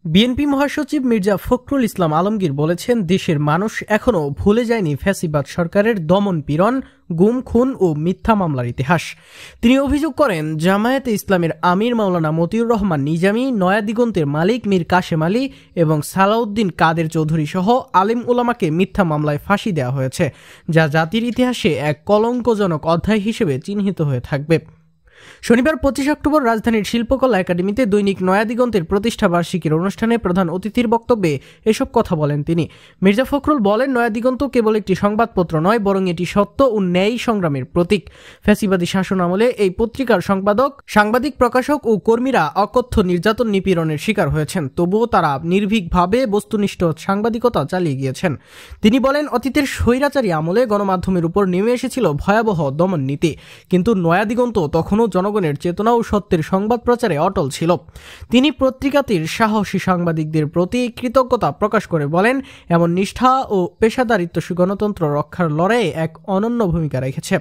BNP মহাসচিব মির্জা ফখরুল ইসলাম আলমগীর বলেছেন, দেশের মানুষ এখনো ভুলে যায়নি ফ্যাসিবাদ সরকারের দমন পীড়ন, গুম খুন ও মিথ্যা মামলার ইতিহাস। তিনি অভিযোগ করেন, জামায়াতে ইসলামের আমির মাওলানা মতিউর রহমান নিজামী, নয়াদিগন্তের মালিক মীর কাশেম আলী এবং সালাউদ্দিন কাদের চৌধুরী সহ আলেম উলামাকে মিথ্যা মামলায় ফাঁসি দেওয়া হয়েছে, যা জাতির ইতিহাসে এক কলঙ্কজনক অধ্যায় হিসেবে চিহ্নিত হয়ে থাকবে। শনিবার 25 অক্টোবর রাজধানীর শিল্পকলা একাডেমিতে দৈনিক নয়াদিগন্তের প্রতিষ্ঠা বার্ষিকীর অনুষ্ঠানে প্রধান অতিথির বক্তব্যে এসব কথা বলেন তিনি। মির্জা ফখরুল বলেন, নয়াদিগন্ত কেবল একটি সংবাদপত্র নয়, বরং এটি সত্য ও ন্যায় সংগ্রামের প্রতীক। ফ্যাসিবাদী শাসন আমলে এই পত্রিকার সাংবাদিক, প্রকাশক ও কর্মীরা অকথ্য নির্যাতন নিপীড়নের শিকার হয়েছেন, তবুও তারা নির্ভীকভাবে বস্তুনিষ্ঠ সাংবাদিকতা চালিয়ে গিয়েছেন। তিনি বলেন, অতীতের স্বৈরাচারী আমলে গণমাধ্যমের উপর নেমে এসেছিল ভয়াবহ দমন নীতি, কিন্তু নয়াদিগন্ত তখনও জনগণের চেতনা ও সত্যের সংবাদ প্রচারে অটল ছিল। তিনি পত্রিকাটির সাহসী সাংবাদিকদের প্রতি কৃতজ্ঞতা প্রকাশ করে বলেন, এমন নিষ্ঠা ও পেশাদারিত্ব গণতন্ত্র রক্ষার লড়াইয়ে এক অনন্য ভূমিকা রেখেছে।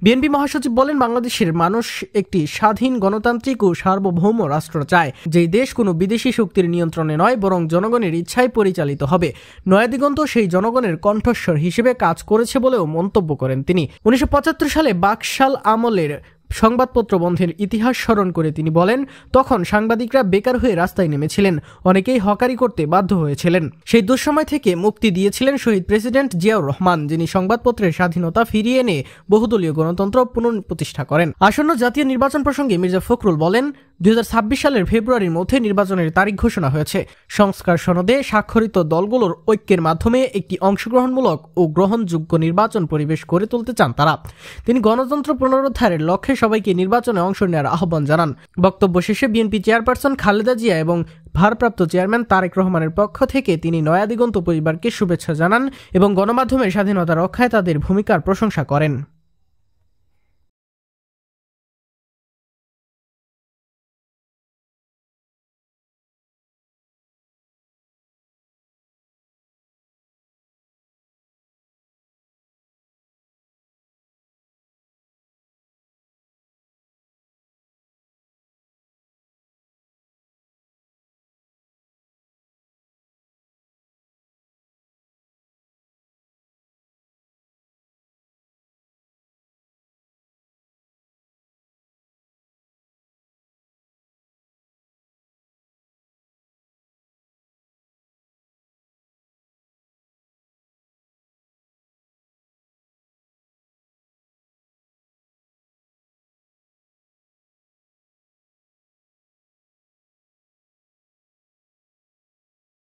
বিএনপি মহাসচিব বলেন, বাংলাদেশের মানুষ একটি স্বাধীন, গণতান্ত্রিক ও সার্বভৌম রাষ্ট্র চায়, যেই দেশ কোনো বিদেশি শক্তির নিয়ন্ত্রণে নয়, বরং জনগণের ইচ্ছায় পরিচালিত হবে। নয়াদিগন্ত সেই জনগণের কণ্ঠস্বর হিসেবে কাজ করেছে বলেও মন্তব্য করেন তিনি। 1975 সালে বাকশাল আমলের সংবাদপত্র বন্ধের ইতিহাস স্মরণ করে তিনি বলেন, তখন সাংবাদিকরা বেকার হয়ে রাস্তায় নেমেছিলেন, অনেকেই হকারি করতে বাধ্য হয়েছিলেন। সেই দুঃসময় থেকে মুক্তি দিয়েছিলেন শহীদ প্রেসিডেন্ট জিয়াউর রহমান, যিনি সংবাদপত্রের স্বাধীনতা ফিরিয়ে এনে বহুদলীয় গণতন্ত্র পুনঃপ্রতিষ্ঠা করেন। আসন্ন জাতীয় নির্বাচন প্রসঙ্গে মির্জা ফখরুল বলেন, 2026 সালের ফেব্রুয়ারির মধ্যে নির্বাচনের তারিখ ঘোষণা হয়েছে। সংস্কার সনদে স্বাক্ষরিত দলগুলোর ঐক্যের মাধ্যমে একটি অংশগ্রহণমূলক ও গ্রহণযোগ্য নির্বাচন পরিবেশ গড়ে তুলতে চান তারা। তিনি গণতন্ত্র পুনরুদ্ধারের লক্ষ্যে সবাইকে নির্বাচনে অংশ নেওয়ার আহ্বান জানান। বক্তব্য শেষে বিএনপি চেয়ারপারসন খালেদা জিয়া এবং ভারপ্রাপ্ত চেয়ারম্যান তারেক রহমানের পক্ষ থেকে তিনি নয়াদিগন্ত পরিবারকে শুভেচ্ছা জানান এবং গণমাধ্যমের স্বাধীনতা রক্ষায় তাদের ভূমিকার প্রশংসা করেন।